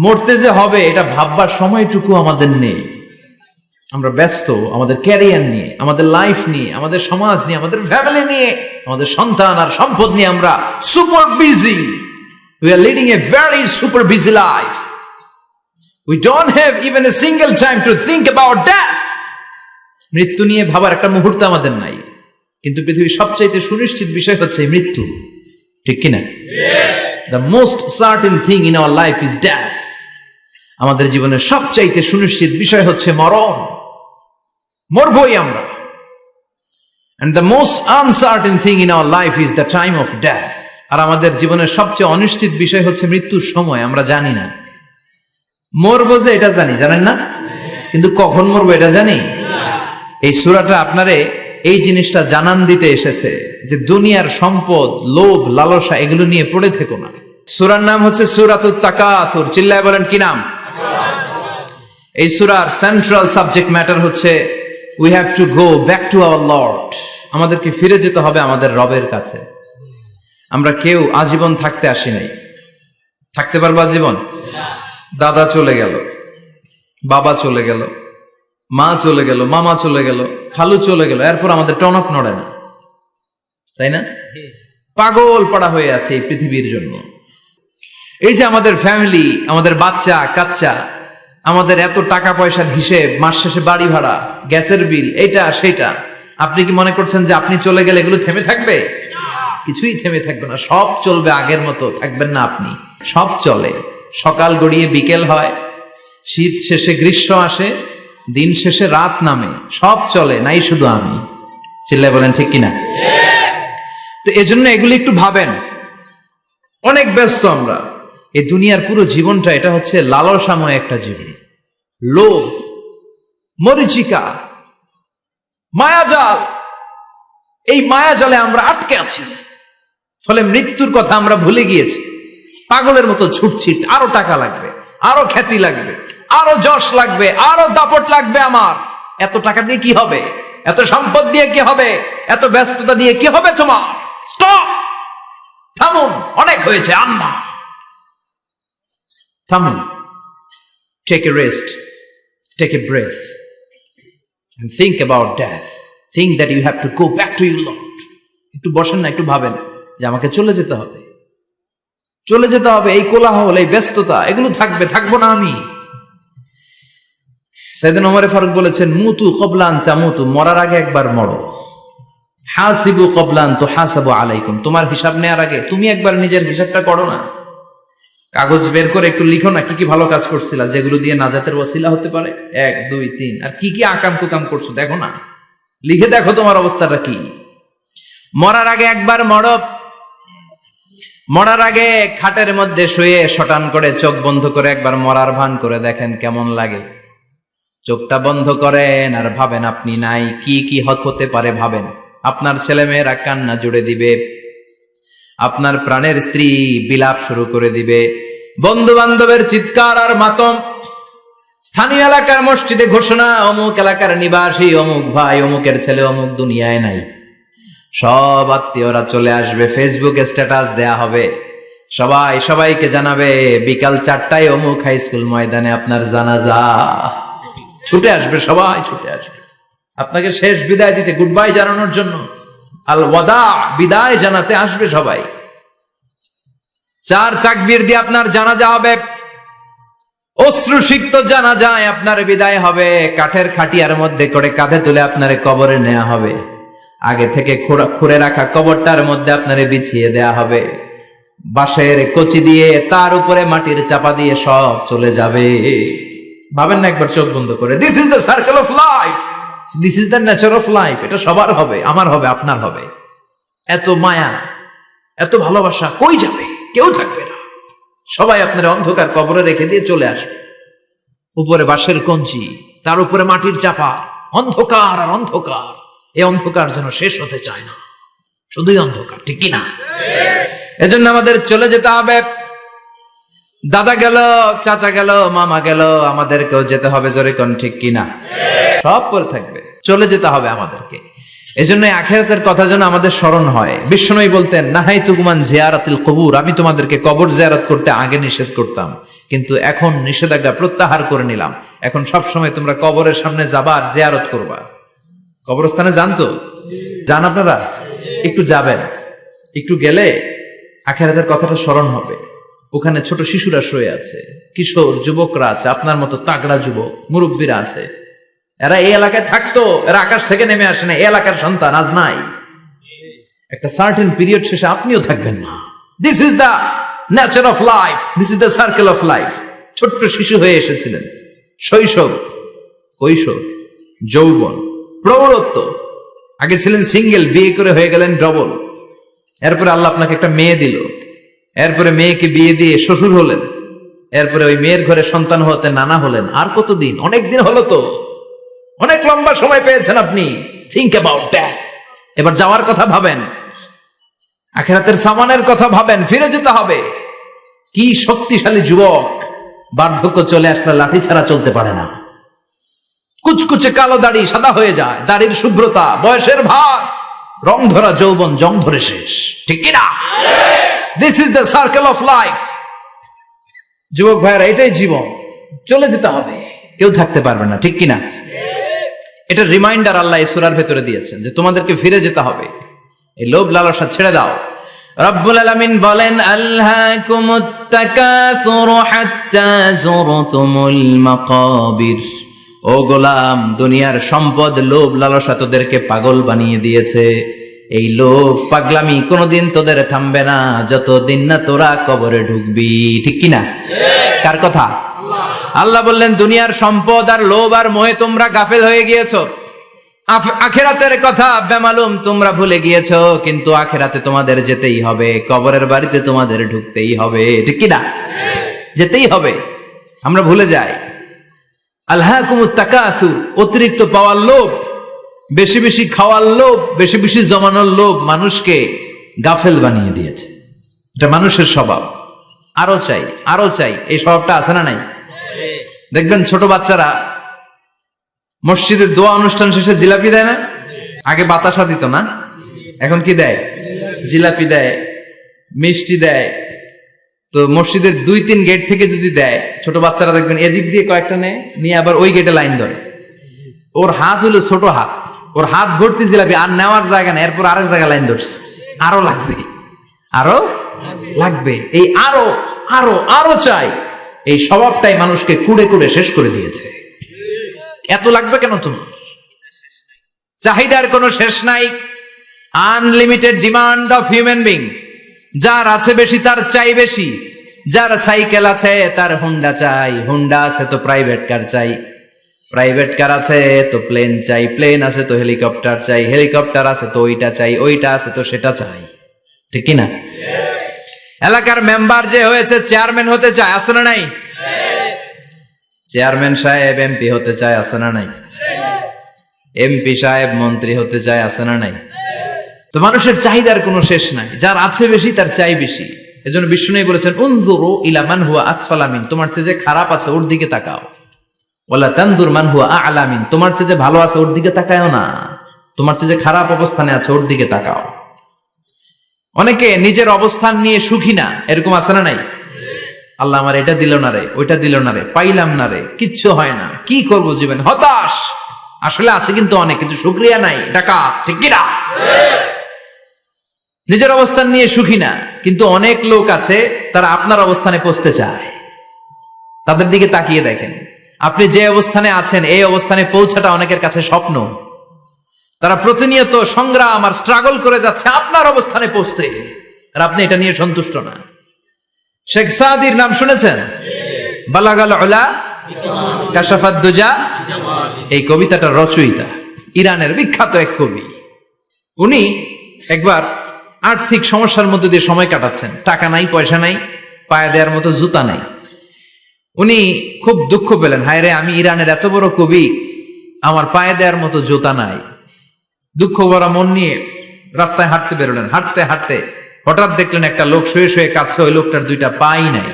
মরতে যে হবে এটা ভাববার সময়টুকু আমাদের নেই। আমরা ব্যস্ত আমাদের ক্যারিয়ার নিয়ে, আমাদের লাইফ নিয়ে, আমাদের সমাজ নিয়ে, আমাদের ফ্যামিলি নিয়ে, আমাদের সন্তান আর সম্পদ নিয়ে আমরা super busy. We are leading a very super busy life. We don't have even a single time to think about death. মৃত্যু নিয়ে ভাবার একটা মুহূর্ত আমাদের নাই। কিন্তু পৃথিবীর সবচাইতে সুনিশ্চিত বিষয় হচ্ছে মৃত্যু, ঠিক কিনা? The most certain thing in our life is death. আমাদের জীবনের সবচাইতে সুনিশ্চিত বিষয় হচ্ছে মরণ, মরবই আমরা। And the most uncertain thing in our life is the time of death. আর আমাদের জীবনের সবচেয়ে অনিশ্চিত বিষয় হচ্ছে মৃত্যুর সময়। আমরা জানি না। মরবো যে এটা জানি, জানেন না? কিন্তু কখন মরবো এটা জানি? এই সূরাটা আপনারে এই জিনিসটা জানান দিতে এসেছে যে দুনিয়ার সম্পদ, লোভ, লালসা এগুলো নিয়ে পড়ে থেকো না। সূরার নাম হচ্ছে সূরাতুত তাকাসুর। চিল্লায় বলেন কি নাম? এই সূরার সেন্ট্রাল সাবজেক্ট ম্যাটার হচ্ছে we have to go back to our Lord. আমাদেরকে ফিরে যেতে হবে আমাদের রবের কাছে। আমরা কেউ আজীবন থাকতে আসি নাই। থাকতে পারবো আজীবন? দাদা চলে গেল, বাবা চলে গেল, মা চলে গেল, মামা চলে গেল, খালু চলে গেল, এরপর আমাদের টনক নড়ে না, তাই না? পাগল পড়া হয়ে আছে এই পৃথিবীর জন্য। এই যে আমাদের ফ্যামিলি, আমাদের বাচ্চা কাচ্চা, আমাদের এত টাকা পয়সার হিসেব, মাস শেষে বাড়ি ভাড়া, গ্যাসের বিল, এইটা সেটা, আপনি কি মনে করছেন যে আপনি চলে গেলে এগুলো থেমে থাকবে? কিছুই থেমে থাকবে না। সব চলবে আগের মতো। থাকবেন না আপনি। সব চলে। সকাল গড়িয়ে বিকেল হয়, শীত শেষে গ্রীষ্ম আসে, দিন শেষে রাত নামে, সব চলে, নাই শুধু আমি। চিল্লায় বলেন ঠিক কিনা? তো এজন্য এগুলি একটু ভাবেন। অনেক ব্যস্ত আমরা। এই দুনিয়ার পুরো জীবনটা এটা হচ্ছে লালসাময় একটা জীবন। লোভ, মরিচিকা, মায়াজাল, এই মায়াজালে আমরা আটকে আছি। ফলে মৃত্যুর কথা আমরা ভুলে গিয়েছি। পাগলের মতো ছুটছিট, আরো টাকা লাগবে, আরো খ্যাতি লাগবে, আরো যশ লাগবে, আরো দাপট লাগবে আমার। এত টাকা দিয়ে কি হবে? এত সম্পদ দিয়ে কি হবে? এত ব্যস্ততা দিয়ে কি হবে তোমার? স্টপ, থামুন, অনেক হয়েছে। আম্মা থামুন। Take a rest, take a breath and think about death. Think that you have to go back to your Lord. একটু বসেন না, একটু ভাবেন যে আমাকে চলে যেতে হবে, চলে যেতে হবে। এই কোলাহল, এই ব্যস্ততা, এগুলো থাকবে, থাকবো না আমি। সাইয়েদনা ওমর ফারুক বলেছেন, মুতু ক্বাবলা আন তামুতু, মরার আগে একবার মরো। হাসিবু ক্বাবলা আন তুহাসাবু আলাইকুম, তোমার হিসাব নেওয়ার আগে তুমি একবার নিজের হিসাবটা করো না। কাগজ বের করে একটু লিখো না কি কি ভালো কাজ করছিলা, যেগুলো দিয়ে নাজাতের ওসিলা হতে পারে। 1 2 3, আর কি কি আকাম কুকাম করছো দেখো না, লিখে দেখো তোমার অবস্থাটা কি। মরার আগে একবার মরো। মরার আগে খাটের মধ্যে শুয়ে শটান করে চোখ বন্ধ করে একবার মরার ভান করে দেখেন কেমন লাগে। চোখটা বন্ধ করেন আর ভাবেন আপনি নাই, কি কি হতে পারে ভাবেন। আপনার ছেলে মেয়েরা কান্না জুড়ে দিবে, আপনার প্রাণের স্ত্রী বিলাপ শুরু করে দিবে, বন্ধু বান্ধবের চিৎকার আর মাতম, স্থানীয় এলাকার মসজিদে ঘোষণা, অমুক এলাকার নিবাসী অমুক ভাই অমুকের ছেলে অমুক দুনিয়ায় নাই। সব আত্মীয়রা চলে আসবে, ফেসবুকে স্ট্যাটাস দেয়া হবে, সবাই সবাইকে জানাবে বিকাল 4টায় অমুক হাই স্কুল ময়দানে আপনার জানাজা। ছুটে আসবে, সবাই ছুটে আসবে আপনাকে শেষ বিদায় দিতে, গুড বাই জানানোর জন্য, আল ওয়াদা, বিদায় জানাতে আসবে সবাই। 4 তাকবীর দিয়ে আপনার জানাজা হবে, অশ্রুসিক্ত জানাজায় আপনার বিদায় হবে। কাঠের খাটিয়ার মধ্যে করে কাঁধে তুলে আপনার কবরে নেওয়া হবে। আগে থেকে খুঁড়ে রাখা কবরটার মধ্যে আপনারে বিছিয়ে দেয়া হবে। বাঁশের কচি দিয়ে তার উপরে মাটির চাপা দিয়ে সব চলে যাবে। ভাবেন না একবার চোখ বন্ধ করে, this is the circle of life, this is the nature of life. এটা সবার হবে, আমার হবে, আপনার হবে। এত মায়া, এত ভালোবাসা কই যাবে? কেউ থাকবে না। সবাই আপনার অন্ধকার কবরে রেখে দিয়ে চলে আসবে। উপরে বাঁশের কঞ্চি, তার উপরে মাটির চাপা, অন্ধকার আর অন্ধকার। এই অন্ধকার যেন শেষ হতে চায় না, শুধুই অন্ধকার, ঠিক কিনা? এজন্য আমাদের চলে যেতে হবে। দাদা গেল, চাচা গেল, মামা গেল, আমাদেরকেও যেতে হবে। জোরে কোন ঠিক কিনা? সব পরে থাকবে, চলে যেতে হবে আমাদেরকে। এজন্য আখিরাতের কথা যেন আমাদের স্মরণ হয়। বিশ্বনবী বলতেন, নাহাইতুকুমান জিয়ারাতিল কবুর, আমি তোমাদেরকে কবর জিয়ারত করতে আগে নিষেধ করতাম, কিন্তু এখন নিষেধাজ্ঞা প্রত্যাহার করে নিলাম। এখন সব সময় তোমরা কবরের সামনে যাবা আর জিয়ারত করবা। কবরস্থানে যান তো? যান আপনারা? একটু যাবেন, একটু গেলে আখিরাতের কথাটা স্মরণ হবে। ওখানে ছোট শিশুরা শুয়ে আছে, কিশোর যুবকরা আছে, আপনার মতো তাগড়া যুবক, মুরব্বীরা আছে। এরা এই এলাকায় থাকতো, এরা আকাশ থেকে নেমে আসে না, এই এলাকার সন্তান আজ নাই। একটা সার্টেন পিরিয়ড শেষে আপনিও থাকবেন না। This is the nature of life, this is the circle of life. ছোট্ট শিশু হয়ে এসেছিলেন, শৈশব, কৈশোর, যৌবন, প্রৌঢ়ত্ব। আগে ছিলেন সিঙ্গেল, বিয়ে করে হয়ে গেলেন ডবল। এরপরে আল্লাহ আপনাকে একটা মেয়ে দিল, এরপরে মেয়েকে বিয়ে দিয়ে শ্বশুর হলেন, এরপরে ওই মেয়ের ঘরে সন্তান হতে নানা হলেন। আর কতদিন? অনেক দিন হলো তো, অনেক লম্বা সময় পেয়েছেন আপনি। Think about that. এবার যাওয়ার কথা ভাবেন, আখিরাতের সামানের কথা ভাবেন, ফিরে যেতে হবে। কি শক্তিশালী যুবক, বার্ধক্য চলে আসলে লাঠি ছাড়া চলতে পারে না। কুচকুচে কালো দাড়ি সাদা হয়ে যায়, দাড়ির শুভ্রতা, বয়সের ভার, রং ধরা যৌবন জং ধরে শেষ, ঠিক কিনা? This is the circle of life. যুবক ভাইরা, এটাই জীবন, চলে যেতে হবে, কেউ থাকতে পারবে না, ঠিক কিনা? এটা রিমাইন্ডার আল্লাহ এই সূরার ভেতরে দিয়েছেন যে তোমাদেরকে ফিরে যেতে হবে। এই লোভ লালসা ছেড়ে দাও। রব্বুল আলামিন বলেন, আলহাকুমুত তাকাসুর হাত্তা যুরতুমুল মাকাবির। ও গোলাম, দুনিয়ার সম্পদ, লোভ লালসা তোদেরকে পাগল বানিয়ে দিয়েছে। এই লোভ পাগলামি কোনোদিন তোদের থামবে না যতদিন না তোরা কবরে ঢুকবি, ঠিক কিনা? কার কথা? আল্লাহ বললেন, দুনিয়ার সম্পদ আর লোভ আর মোহে তোমরা গাফেল হয়ে গিয়েছো। আখিরাতের কথা বেমালুম তোমরা ভুলে গিয়েছো। কিন্তু আখিরাতে তোমাদের যেতেই হবে, কবরের বাড়িতে তোমাদের ঢুকতেই হবে, ঠিক কিনা? যেতেই হবে, আমরা ভুলে যাই। আলহাকুমুত তাকাসুর, অতিরিক্ত পাওয়ার লোভ, বেশি বেশি খাওয়ার লোভ, বেশি বেশি জমানোর লোভ মানুষকে গাফেল বানিয়ে দিয়েছে। এটা মানুষের স্বভাব। আরো চাই, আরো চাই, এই স্বভাবটা আছে না নাই? দেখবেন ছোট বাচ্চারা মসজিদের দোয়া অনুষ্ঠান শেষে জিলাপি দেয় না? আগে বাতাসা দিত না, এখন কি দেয়? জিলাপি দেয়, মিষ্টি দেয়। তো মসজিদের 2-3 গেট থেকে যদি দেয়, ছোট বাচ্চারা দেখবেন এদিক দিয়ে কয়েকটা নিয়ে আবার ওই গেটে লাইন ধরে। ওর হাত হলো ছোট হাত, ওর হাত ভর্তি জিলাপি, আর নেওয়ার জায়গা না, এরপর আরেক জায়গায় লাইন ধরছে, আরো লাগবে, আরো লাগবে, এই আরো আরো আরো চাই। এই স্বভাবটাই মানুষকে কুড়ে কুড়ে শেষ করে দিয়েছে। এত লাগবে কেন তোমার? চাহিদার কোনো শেষ নাই। Unlimited demand of human being. যার আছে বেশি তার চাই বেশি। যার সাইকেল আছে তার হুন্ডা চাই, হুন্ডা আছে তো প্রাইভেট কার চাই, প্রাইভেট কার আছে তো প্লেন চাই, প্লেন আছে তো হেলিকপ্টার চাই, হেলিকপ্টার আছে তো ওইটা চাই, ওইটা আছে তো সেটা চাই, ঠিক কিনা? এলাকার মেম্বার যে হয়েছে চেয়ারম্যান হতে চায়, আছে না নাই? চেয়ারম্যান সাহেব এমপি হতে চায়, আছে না নাই? এমপি সাহেব মন্ত্রী হতে চায়, আছে না নাই? তো মানুষের চাহিদার কোনো শেষ নাই। যার আছে বেশি তার চাই বেশি। এজন্য বিষ্ণু বলেছেন, উনজুরু ইলা মান হুয়া আসফালা মিন, তোমার চেয়ে যে খারাপ আছে ওর দিকে তাকাও। ওয়ালা তানজুর মান হুয়া আ'লা মিন, তোমার চেয়ে যে ভালো আছে ওর দিকে তাকায়ও না, তোমার চেয়ে যে খারাপ অবস্থানে আছে ওর দিকে তাকাও। অনেকে নিজের অবস্থান নিয়ে সুখী না, এরকম আছে না নাই? আল্লাহ আমার এটা দিল না রে, ওইটা দিল না রে, পাইলাম না রে, কিচ্ছু হয় না, কি করবো জীবন, হতাশ। আসলে আছে কিন্তু অনেক, কিন্তু শুকরিয়া নাই, ডাকাত, ঠিক কিনা? নিজের অবস্থান নিয়ে সুখী না, কিন্তু অনেক লোক আছে তারা আপনার অবস্থানে পৌঁছতে চায়। তাদের দিকে তাকিয়ে দেখেন, আপনি যে অবস্থানে আছেন এই অবস্থানে পৌঁছাটা অনেকের কাছে স্বপ্ন। তারা প্রতিনিয়ত সংগ্রাম আর স্ট্রাগল করে যাচ্ছে আপনার অবস্থানে পৌঁছতে, আর আপনি এটা নিয়ে সন্তুষ্ট না। শেখ সাদির নাম শুনেছেন? বালাগাল উলা কাশাফাত দুজা, এই কবিতাটার রচয়িতা ইরানের বিখ্যাত এক কবি। উনি একবার আর্থিক সমস্যার মধ্যে দিয়ে সময় কাটাচ্ছেন, টাকা নাই, পয়সা নাই, পায়ে দেওয়ার মতো জুতা নাই। উনি খুব দুঃখ পেলেন, হায় রে, আমি ইরানের এত বড় কবি, আমার পায়ে দেওয়ার মতো জুতা নাই। দুঃখ ভরা মন নিয়ে রাস্তায় হাঁটতে বেরোলেন। হাঁটতে হাঁটতে হঠাৎ দেখলেন একটা লোক শুয়ে শুয়ে কাঁদছে, ওই লোকটার 2টা পাই নাই,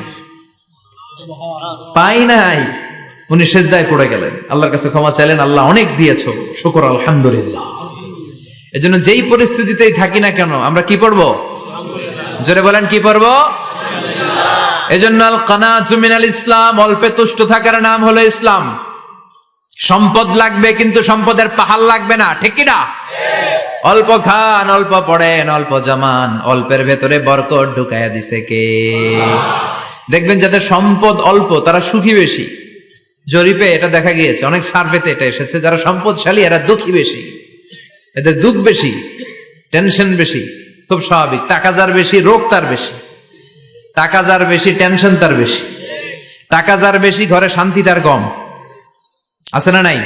পাই নাই। উনি সেজদায় পড়ে গেলেন, আল্লাহর কাছে ক্ষমা চাইলেন, আল্লাহ অনেক দিয়েছো, শুকর আলহামদুলিল্লাহ। এজন্য যেই পরিস্থিতিতেই থাকি না কেন আমরা কি পড়বো? জোরে বলেন, কি পড়বো? এজন্য আল কানাতু মিনাল ইসলাম, অল্পে তুষ্ট থাকার নাম হলো ইসলাম। সম্পদ লাগবে কিন্তু সম্পদের পাহাড় লাগবে না, ঠিক কি না? অল্প খান, অল্প পড়েন, অল্প জমান, অল্পের ভেতরে বরকত ঢুকাইয়া দিছে কে? দেখবেন যাদের সম্পদ অল্প তারা সুখী বেশি। জরিপে এটা দেখা গিয়েছে, অনেক সার্ভেতে এটা এসেছে, যারা সম্পদশালী এরা দুঃখী বেশি, এদের দুঃখ বেশি, টেনশন বেশি। খুব স্বাভাবিক, টাকা যার বেশি রোগ তার বেশি, টাকা যার বেশি টেনশন তার বেশি, টাকা যার বেশি ঘরে শান্তি তার কম। আছে না নাই?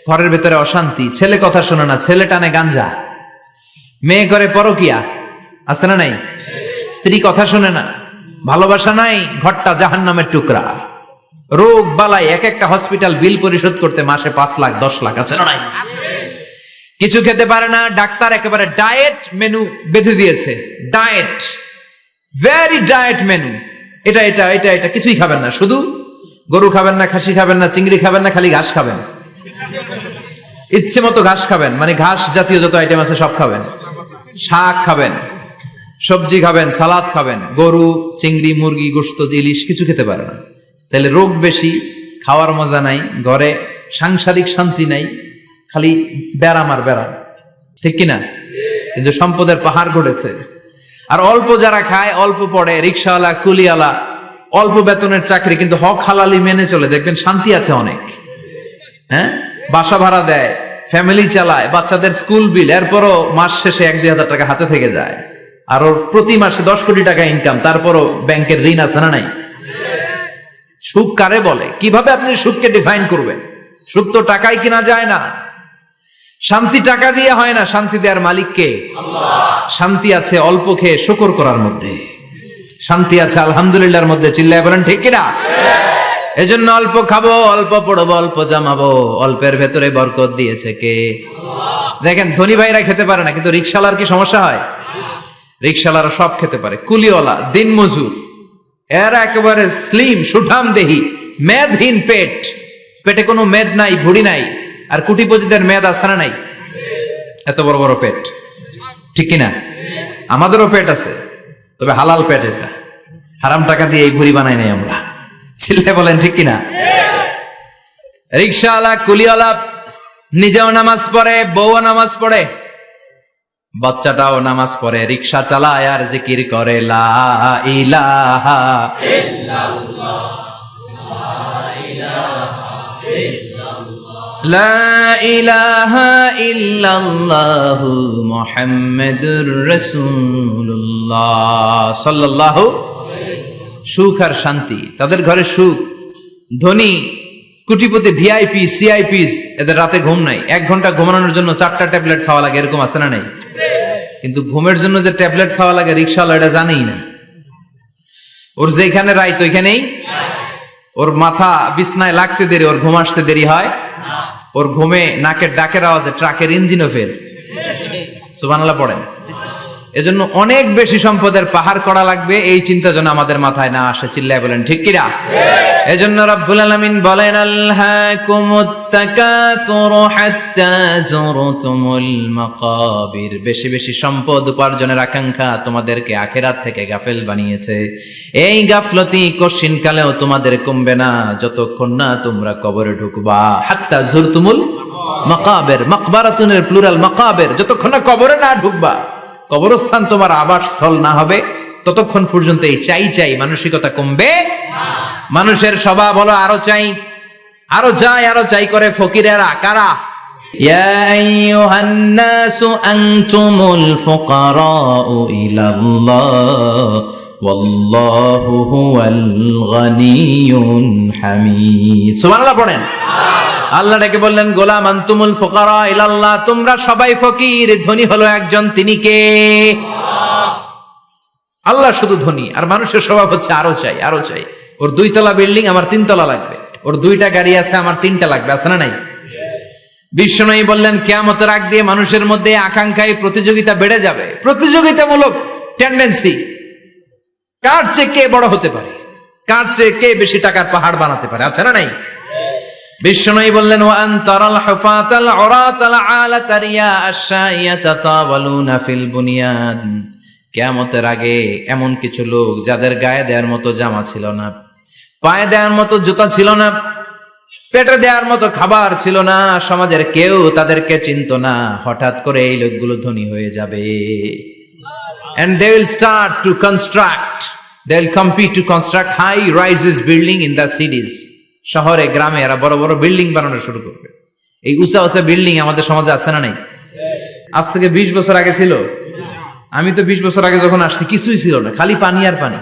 ঘরের ভেতরে অশান্তি, ছেলে কথা শোনে না, ছেলে টানে গাঞ্জা, মেয়ে করে পরকিয়া। আছে না নাই? স্ত্রী কথা শোনে না, ভালোবাসা নাই, ঘরটা জাহান্নামের টুকরা। রোগ বালাই, এক একটা হসপিটাল বিল পরিশোধ করতে মাসে 5 লাখ 10 লাখ। আছে না নাই? কিছু খেতে পারে না, ডাক্তার একেবারে ডায়েট মেনু বেঁধে দিয়েছে। ডায়েট, ভেরি ডায়েট মেনু, এটা এটা এটা এটা কিছুই খাবেন না, শুধু গরু খাবেন না, খাসি খাবেন না, চিংড়ি খাবেন না, খালি ঘাস খাবেন। ইচ্ছে মতো ঘাস খাবেন, মানে ঘাস জাতীয় যত আইটেম আছে সব খাবেন, শাক খাবেন, সবজি খাবেন, সালাদ খাবেন। গরু, চিংড়ি, মুরগি, গোশত, ইলিশ কিছু খেতে পারে না। তাহলে রোগ বেশি, খাওয়ার মজা নাই, ঘরে সাংসারিক শান্তি নাই, খালি ব্যারাম আর ব্যারাম, ঠিক কিনা? কিন্তু সম্পদের পাহাড় ঘটেছে। আর অল্প যারা খায়, অল্প পড়ে, রিক্সাওয়ালা, কুলিওয়ালা, অল্প বেতনের চাকরি, কিন্তু হক হালালি মেনে চলে, দেখবেন শান্তি আছে অনেক। হ্যাঁ, বাসা ভাড়া দেয়, ফ্যামিলি চালায়, বাচ্চাদের স্কুল বিল, এরপরও মাস শেষে 1-2 হাজার টাকা হাতে থেকে যায়। আর ওর প্রতি মাসে 10 কোটি টাকা ইনকাম, তারপরও ব্যাংকের ঋণ আছে না নাই? সুখ কারে বলে? কিভাবে আপনি সুখকে ডিফাইন করবেন? সুখ তো টাকায় কিনা যায় না, শান্তি টাকা দিয়ে হয় না, শান্তি দেওয়ার মালিক কে? আল্লাহ। শান্তি আছে অল্প খেয়ে শুকর করার মধ্যে, শান্তি আছে আলহামদুলিল্লাহর মধ্যে। চিল্লায় বলেন ঠিক কিনা? এজন্য অল্প খাবো, অল্প পড়বো, অল্প জামাবো, অল্পের ভেতরে বরকত দিয়েছে কে? আল্লাহ। দেখেন ধনী ভাইরা খেতে পারে না, কিন্তু রিকশালার কি সমস্যা হয়? রিকশালারা সব খেতে পারে। কুলিওয়ালা, দিন মজুর, এরা একেবারে স্লিম সুঠাম দেহি, মেদহীন পেট, পেটে কোনো মেদ নাই, ভুড়ি নাই। আর কোটিপতিদের মেদ আছে না নাই? এত বড় বড় পেট, ঠিক কিনা? আমাদেরও পেট আছে, তবে হালাল পেট, এটা হারাম টাকা দিয়ে এই ভুড়ি বানাই নাই আমরা। ছেলে বলেন ঠিক কিনা? রিকশাওয়ালা, কুলিওয়ালা নিজেও নামাজ পড়ে, বউও নামাজ পড়ে, বাচ্চাটাও নামাজ পড়ে, রিকশা চালায় আর জিকির করে লা ইলাহা ইল্লাল্লাহ, লা ইলাহা ইল্লাল্লাহ মুহাম্মাদুর রাসূলুল্লাহ সাল্লাল্লাহু। সুখ আর শান্তি, তাদের ঘরে সুখ। ধনী কোটিপতি, ভিআইপি, সিআইপিস, এদের রাতে ঘুম নাই। 1 ঘন্টা ঘুমানোর জন্য 4টা ট্যাবলেট খাওয়া লাগে, এরকম আছে না নাই? কিন্তু ঘুমের জন্য যে ট্যাবলেট খাওয়া লাগে রিকশাওয়ালা এটা জানেই না। ওর যেখানে রাইত ওইখানেই, ওর মাথা বিছনায় লাগতে দেরি, ওর ঘুম আসতে দেরি হয়। ওর ঘুমে নাকের ডাকের আওয়াজে ট্রাকের ইঞ্জিনও ফেল। সুবহানাল্লাহ পড়েন। এজন্য অনেক বেশি সম্পদের পাহাড় করা লাগবে, এই চিন্তা যেন আমাদের মাথায় না আসে। চিল্লায় বলেন ঠিক কিনা? এজন্য রব্বুল আলামিন বলেন আলহাকুমুত তাকাসুর হাত্তা যুরতুমুল মাকাবির। বেশি বেশি সম্পদ উপার্জনের আকাঙ্ক্ষা তোমাদেরকে আখিরাত থেকে গাফেল বানিয়েছে। এই গাফলতি কশিন কালেও তোমাদের কমবে না যতক্ষণ না তোমরা কবরে ঢুকবা। হাত্তা যুরতুমুল মাকাবির, মাকবারাতুনের প্লুরাল মাকাবির, যতক্ষণ না কবরে না ঢুকবা, কবরস্থান তোমার আবাসস্থল না হবে, ততক্ষণ পর্যন্ত এই চাই চাই মানসিকতা কমবে না। মানুষের স্বভাব হলো আরো চাই, আরো চাই, আরো চাই করে ফকিরেরা। কারা? ইয়া আইয়ুহান নাসু আনতুমুল ফুকারাউ ইলাল্লাহ ওয়াল্লাহু হুয়াল গনিয়ুল হামিদ। সুবহানাল্লাহ পড়েন। আল্লাহ ডেকে বললেন গোলাম আনতুমুল ফুকারা ইলাল্লাহ, তোমরা সবাই ফকির, ধনী হলো একজন, তিনি কে? আল্লাহ শুধু ধনী। আর মানুষের স্বভাব হচ্ছে আরো চাই, আরো চাই। ওর 2 তলা বিল্ডিং, আমার 3 তলা লাগবে। ওর 2টা গাড়ি আছে, আমার 3টা লাগবে। আছে না নাই? বিশ্বনবী বললেন কিয়ামতের আগ দিয়ে মানুষের মধ্যে আকাঙ্ক্ষায় প্রতিযোগিতা বেড়ে যাবে, প্রতিযোগিতামূলক টেন্ডেন্সি। কার চেয়ে কে বড় হতে পারে, কার চেয়ে কে বেশি টাকার পাহাড় বানাতে পারে। আছে না নাই? বিশ্বনবী বললেন, ওয়া আনতারাল হুফাতাল উরাতাল আলাতা রিয়া আশ-শাইয়াতা তাওয়ালুনা ফিল বুনিয়ান। কিয়ামতের আগে এমন কিছু লোক যাদের গায়ে দেওয়ার মতো জামা ছিল না, পায়ে দেওয়ার মতো জুতা ছিল না, পেটে দেওয়ার মতো খাবার ছিল না, সমাজের কেউ তাদেরকে চিনত না, হঠাৎ করে এই লোকগুলো ধনী হয়ে যাবে। And they will start to construct, they will compete to construct high rises building in the cities. শহরে গ্রামে এরা বড় বড় বিল্ডিং বানানো শুরু করবে। এই উঁচা উঁচা বিল্ডিং আমাদের সমাজে আছে না নাই? আজ থেকে 20 বছর আগে ছিল? আমি তো 20 বছর আগে যখন আসছি কিছুই ছিল না, খালি পানি আর পানি।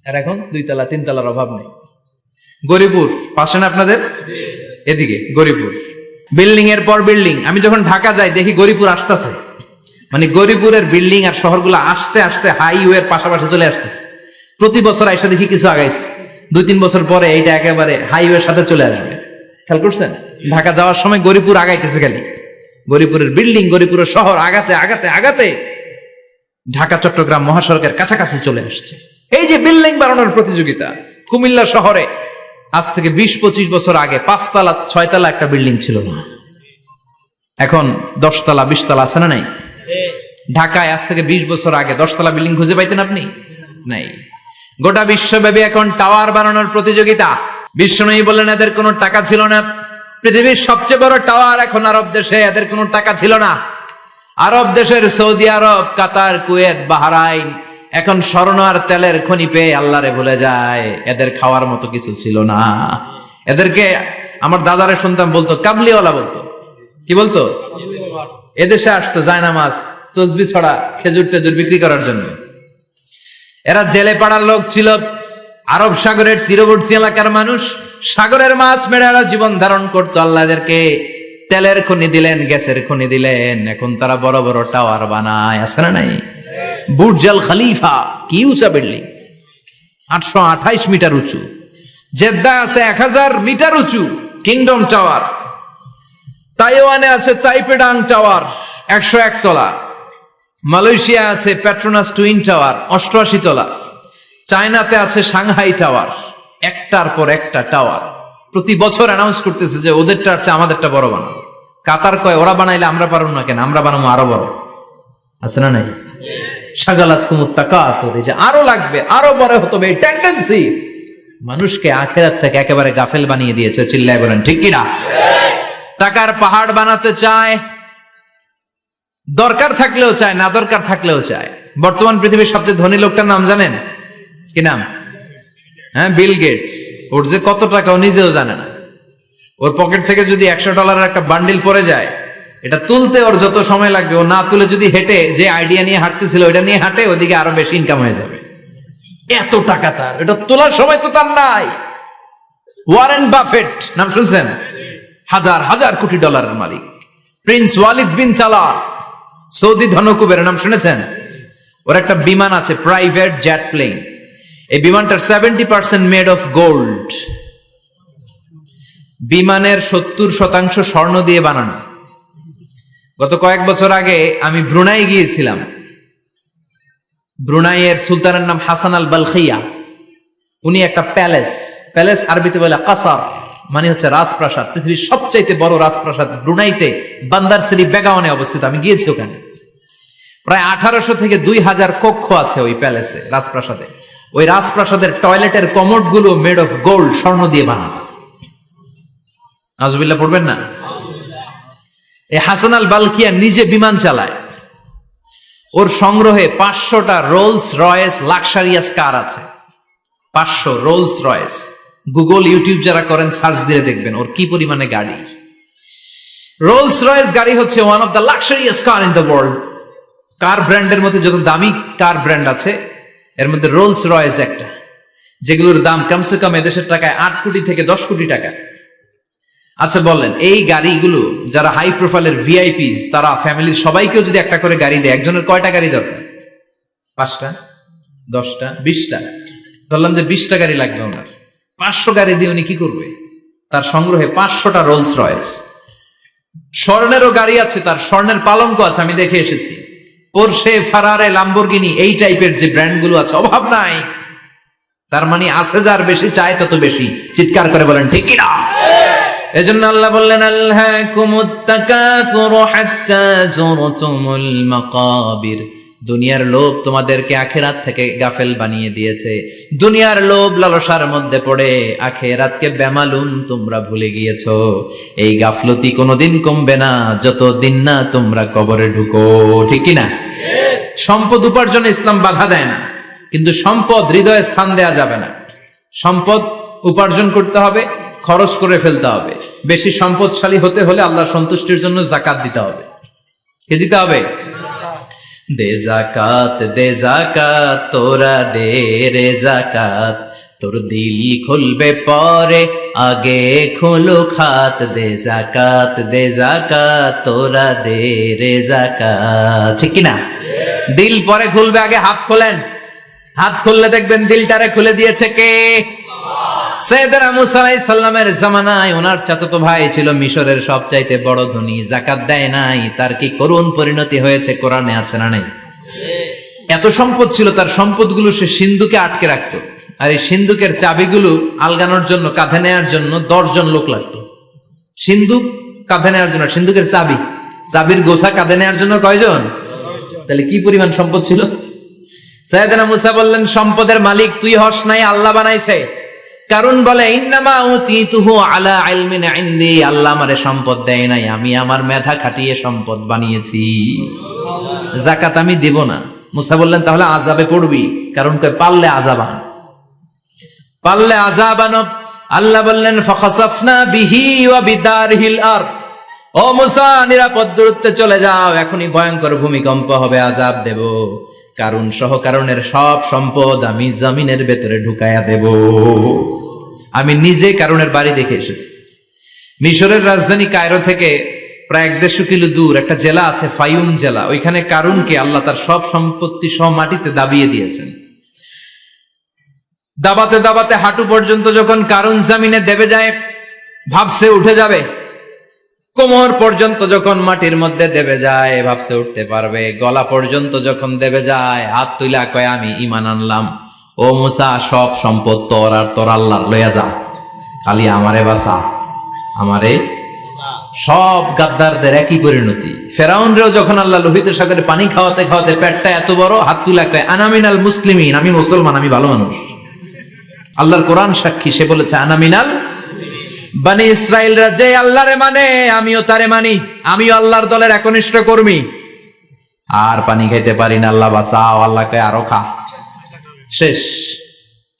আর এখন 2 তলা 3 তলার অভাব নেই। গরিপুর পাশে না আপনাদের? এদিকে গরিপুর, বিল্ডিং এর পর বিল্ডিং। আমি যখন ঢাকা যাই দেখি গরিপুর আসতেছে, মানে গরিপুরের বিল্ডিং আর শহরগুলো আস্তে আস্তে হাইওয়ের পাশাপাশি চলে আসতেছে। প্রতি বছর আইসা দেখি কিছু আগাইছে, 2-3 বছর পরে এইটা একেবারে হাইওয়ের সাথে চলে আসবে। খেয়াল করছেন? ঢাকা যাওয়ার সময় গরিপুর আগাইতেছে, খালি গরিপুরের বিল্ডিং, গরিপুরের শহর আগাতে আগাতে আগাতে ঢাকা চট্টগ্রাম মহাসড়কের কাছাকাছি চলে আসছে। এই যে বিল্ডিং বানানোর প্রতিযোগিতা, কুমিল্লা শহরে আজ থেকে 20-25 বছর আগে 5 তলা 6 তলা একটা বিল্ডিং ছিল না, এখন 10 তলা 20 তলা আছে না নাই? ঢাকায় আজ থেকে 20 বছর আগে 10 তলা বিল্ডিং খুঁজে পাইতেন আপনি? নাই। গোটা বিশ্বব্যাপী এখন টাওয়ার বানানোর প্রতিযোগিতা। বিশ্বনবী বললেন এদের কোনো টাকা ছিল না। পৃথিবীর সবচেয়ে বড় টাওয়ার এখন আরব দেশে, এদের কোনো টাকা ছিল না। আরব দেশের সৌদি আরব, কাতার, কুয়েত, বাহরাইন এখন স্বর্ণ আর তেলের খনি পেয়ে আল্লাহরে ভুলে যায়। এদের খাওয়ার মতো কিছু ছিল না। এদেরকে আমার দাদারে শুনতাম বলতো কাবলিওয়ালা বলতো। কি বলতো? এদেশে আসতো জায়নামাজ তসবি ছড়া খেজুর টেজুর বিক্রি করার জন্য। এরা জেলে পাড়ার লোক ছিল। আরব সাগরের তীরবর্তী এলাকার মানুষ, সাগরের মাছ মেরে এরা জীবন ধারণ করতো। আল্লাহ এদেরকে তেলের খনি দিলেন, গ্যাসের খনি দিলেন, এখন তারা বড় বড় টাওয়ার বানায়। আছে না নাই? বুর্জ আল খলিফা, কি উঁচা বিল্ডিং, 828 মিটার উঁচু। জেদ্দা আছে 1000 মিটার উঁচু কিংডম টাওয়ার। তাইওয়ানে আছে তাইপেডাং টাওয়ার 101 তলা। মালয়েশিয়া আছে পেট্রোনাস টুইন টাওয়ার 88 তলা। চায়নাতে আছে সাংহাই টাওয়ার, একটার পর একটা টাওয়ার। প্রতি বছর অ্যানাউন্স করতেছে যে ওদেরটা আছে আমাদেরটা বড় বানাবো। কাতার কয় ওরা বানাইলে আমরা পারবো না কেন, আমরা বানাবো আরো বড়। আছে না নাই? শাগালাত কুমুত তাকাসুর, এই যে আরো লাগবে, আরো বড় হতে হবে, এই টেন্ডেন্সি মানুষকে আখিরাত থেকে একেবারে গাফেল বানিয়ে দিয়েছে। চিল্লায় বলেন ঠিক কিনা? টাকার পাহাড় বানাতে চায়, দরকার থাকলেও চায়, না দরকার থাকলেও চায়। বর্তমান পৃথিবীর সবচেয়ে ধনী লোকটার নাম জানেন? কি নাম? হ্যাঁ, বিল গেটস। ওর যে কত টাকা ও নিজেও জানে না। ওর পকেট থেকে যদি $100 একটা বান্ডিল পড়ে যায়, এটা তুলতে ওর যত সময় লাগবে, ও না তুলে যদি হেঁটে যে আইডিয়া নিয়ে হাঁটতেছিল ওইটা নিয়ে হাঁটে, ওদিকে আরো বেশি ইনকাম হয়ে যাবে। এত টাকা তার, এটা তোলার সময় তো তার নাই। ওয়ারেন বাফেট নাম শুনছেন? হাজার হাজার কোটি ডলারের মালিক। Prince Walid bin Talal, Saudi ধনকুবের নাম শুনেছেন? ওর একটা বিমান আছে, প্রাইভেট জেট প্লেন। এই বিমানটার 70% মেড অফ গোল্ড। বিমানের 70% স্বর্ণ দিয়ে বানানো। গত কয়েক বছর আগে আমি ব্রুনাই গিয়েছিলাম। ব্রুনাইয়ের সুলতানের নাম হাসান আল বালখিয়া। উনি একটা প্যালেস আরবিতে বলে কাসার, মানে হচ্ছে রাজপ্রাসাদ। পৃথিবীর সবচাইতে বড় রাজপ্রাসাদ ব্রুনাইতে বান্দার সিরি বেগাওয়ানে অবস্থিত। আমি গিয়েছি ওখানে। প্রায় 1800 থেকে 2000 কক্ষ আছে ওই প্যালেসে, রাজপ্রাসাদে। ওই রাজপ্রাসাদের টয়লেটের কমোড গুলো মেড অফ গোল্ড, স্বর্ণ দিয়ে বানানো। আউযুবিল্লাহ পড়বেন না? এই হাসান আল বালখিয়া নিজে বিমান চালায়। ওর সংগ্রহে 500টা রোলস রয়েস লাক্সারিয়াস কার আছে। 500 রোলস রয়েস। গুগল ইউটিউব যারা করেন সার্চ দিয়ে দেখবেন ওর কি পরিমাণে গাড়ি। রোলস রয়েস গাড়ি হচ্ছে one of the luxurious car in the world. Car ব্র্যান্ডের মধ্যে যত দামি কার ব্র্যান্ড আছে এর মধ্যে রোলস রয়েস একটা, যেগুলোর দাম কমসে কম এদেশের টাকায় 8 কোটি থেকে 10 কোটি টাকা। আচ্ছা বলেন, এই গাড়িগুলো যারা হাই প্রোফাইলের ভিআইপিস, তারা ফ্যামিলির সবাইকেও যদি একটা করে গাড়ি দেয়, একজনের কয়টা গাড়ি দরকার? 5টা, 10টা, 20টা। ধরলাম যে 20টা গাড়ি লাগবে ওনার। 500 গাড়ি দিয়ে উনি কি করবে? তার সংগ্রহে 500টা রোলস রয়েস। স্বর্ণেরও গাড়ি আছে, তার স্বর্ণের পালঙ্ক আছে, আমি দেখে এসেছি। পোরশে, ফারারে, লাম্বরগিনি, এই টাইপের যে ব্র্যান্ডগুলো আছে, অভাব নাই। তার মানে আছে, যার বেশি চায় তত বেশি। চিৎকার করে বলেন ঠিক কিনা? এজন্য আল্লাহ বললেন আলহাকুমুত তাকাসুরু হাত্তা যুরতুমুল মাকাবির। দুনিয়ার লোভ তোমাদেরকে আখিরাত থেকে গাফেল বানিয়ে দিয়েছে। দুনিয়ার লোভ লালসার মধ্যে পড়ে আখিরাতকে বেমালুম তোমরা ভুলে গিয়েছো। এই গাফলতি কোনোদিন কমবে না যতদিন না তোমরা কবরে ঢুকো, ঠিক কি না? সম্পদ উপার্জনে ইসলাম বাধা দেয় না, কিন্তু সম্পদ হৃদয়ে স্থান দেয়া যাবে না। সম্পদ উপার্জন করতে হবে, খরচ করে ফেলতে হবে। বেশি সম্পদশালী হতে হলে আল্লাহর সন্তুষ্টির জন্য যাকাত দিতে হবে। কে দিতে হবে? দে জাকাত তোরা দে রে জাকাত, তোর দিল খুলবে পরে আগে খোলো খাত। দে জাকাত তোরা দে রে জাকাত, ঠিক কিনা? দিল পরে খুলবে, আগে হাত খোলেন। হাত খুললে দেখবেন দিলটারে খুলে দিয়েছে কে? সাইয়েদনা মুসা আলাইহিস সালামের জামানায় ওনার চাচাতো ভাই ছিল মিশরের সবচাইতে বড় ধনী, যাকাত দেয় নাই। তার কি করুণ পরিণতি হয়েছে কোরআনে আছে না নাই? এত সম্পদ ছিল, তার সম্পদগুলো সে সিন্ধুকে আটকে রাখতো। আর এই সিন্ধুকের চাবিগুলো আলগানোর জন্য, কাঁধে নেওয়ার জন্য 10 জন লোক লাগতো। সিন্ধুক কাঁধে নেওয়ার জন্য, সিন্ধুকের চাবির গোছা কাঁধে নেওয়ার জন্য কয়জন? তাহলে কি পরিমাণ সম্পদ ছিল? সাইয়েদনা মুসা বললেন, সম্পদের মালিক তুই হস নাই, আল্লাহ বানাইছে। কারণ বলে ইন্নামা উতিতুহু আলা ইলমিন ইনদি, আল্লাহ আমারে সম্পদ দেয় নাই, আমি আমার মেধা খাটিয়ে সম্পদ বানিয়েছি। যাকাত আমি দেব না। মুসা বললেন তাহলে আযাবে পড়বি, কারণ কই পারলে আযাব আনো। আল্লাহ বললেন ফাখাসাফনা বিহি ওয়া বিদারহিল আরদ, ও মুসা নিরাপদ দূরত্বে চলে যাও, এখনই ভয়ঙ্কর ভূমিকম্প হবে, আযাব দেব। কারণ সহ কারণের সব সম্পদ আমি জমিনের ভেতরে ঢুকায়া দেব। আমি নিজে কারণের বাড়ি দেখে এসেছি। মিশরের রাজধানী কায়রো থেকে প্রায় 150 কিলো দূর একটা জেলা আছে, ফায়ুম জেলা। ওইখানে কারুনকে আল্লাহ তার সব সম্পত্তি সহ মাটিতে দাবিয়ে দিয়েছেন। দাবাতে দাবাতে হাঁটু পর্যন্ত যখন কারুন জামিনে দেবে যায়, ভাবছে উঠে যাবে। কোমর পর্যন্ত যখন মাটির মধ্যে দেবে যায়, ভাবছে উঠতে পারবে। গলা পর্যন্ত যখন দেবে যায়, হাত তুইলা কয় আমি ঈমান আনলাম। ও মুসা, সব সম্পদ তোর আর তোর আল্লাহর লইয়া যা, খালি আমারে বাঁচা, আমারে। সব গাদ্দারদের একই পরিণতি। ফেরাউনরেও যখন আল্লাহ লোহিত সাগরে পানি খাওয়াতে খাওয়াতে পেটটা এত বড়, হাত তুইলা কয় আনা মিনাল মুসলিমিন, আমি মুসলমান, আমি ভালো মানুষ। আল্লাহর কোরআন সাক্ষী, সে বলেছে আনা মিনাল। বনি ইসরাইলরা যে আল্লাহরে মানে, আমিও তারে মানি, আমিও আল্লাহর দলের একনিষ্ঠ কর্মী। আর পানি খাইতে পারি না, আল্লাহ বাঁচাও। আল্লাহ কয় আরো খা। শেষ,